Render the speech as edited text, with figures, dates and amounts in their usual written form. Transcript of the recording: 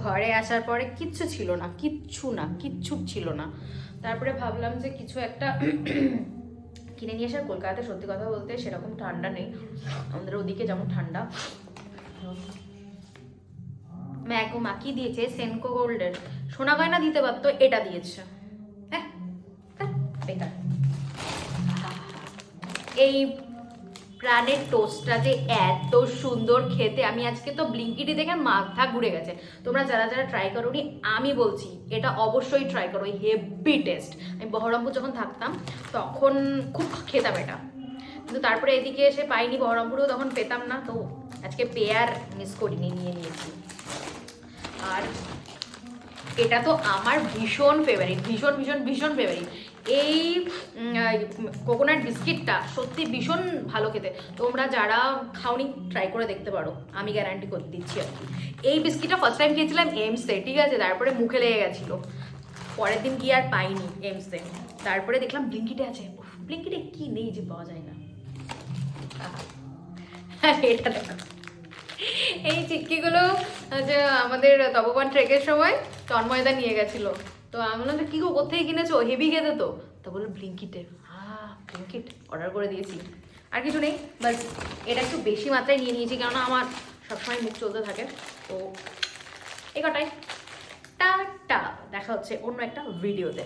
ঘরে আসার পরে কিচ্ছু ছিল না, কিচ্ছু ছিল না। তারপরে ভাবলাম যে কিছু একটা কিনে নিয়ে আসার। কলকাতাতে সত্যি কথা বলতে সেরকম ঠান্ডা নেই, আমাদের ওদিকে যেমন ঠান্ডা। ম্যাগো মাকি দিয়েছে সেনকো গোল্ডের, সোনা গয়না দিতে পারতো, এটা দিয়েছে। হ্যাঁ বেকার। এই প্রাণের টোস্টটা যে এত সুন্দর খেতে, আমি আজকে তো ব্লিঙ্কিটি দেখে মাথা ঘুরে গেছে। তোমরা যারা যারা ট্রাই করোনি আমি বলছি এটা অবশ্যই ট্রাই করো, হেভি টেস্ট। আমি বহরমপুর যখন থাকতাম তখন খুব খেতাম এটা, কিন্তু তারপরে এদিকে এসে পাইনি, বহরমপুরেও তখন পেতাম না, তো আজকে পেয়ার মিস করিনি, নিয়ে নিয়েছি। আর এটা তো আমার ভীষণ ফেভারিট, ভীষণ ফেভারিট। এই কোকোনাট বিস্কিটটা সত্যি ভীষণ ভালো খেতে, তোমরা যারা খাওনি ট্রাই করে দেখতে পারো, আমি গ্যারান্টি করে দিচ্ছি আর কি। এই বিস্কিটটা ফার্স্ট টাইম খেয়েছিলাম এমসে, ঠিক আছে, তারপরে মুখে লেগে গেছিলো, পরের দিন কি আর পাইনি এমসে, তারপরে দেখলাম ব্লিঙ্কিটে আছে। ব্লিঙ্কিটে কি নেই যে পাওয়া যায় না। হ্যাঁ এটা দেখো, এই চিক্কিগুলো যে আমাদের তপবান ট্রেকের সময় তন্ময়দা নিয়ে গেছিলো, তো আমি বললাম যে কী গো কোথায় কিনেছো, হেভি খেতে তো বললো ব্লিঙ্কিটে। ব্লিঙ্কিট অর্ডার করে দিয়েছি, আর কিছু নেই, বাস এটা একটু বেশি মাত্রায় নিয়ে নিয়েছি, কেননা আমার সবসময় মুখ চলতে থাকে, তো এই কটাই। টাটা, দেখা হচ্ছে অন্য একটা ভিডিওতে।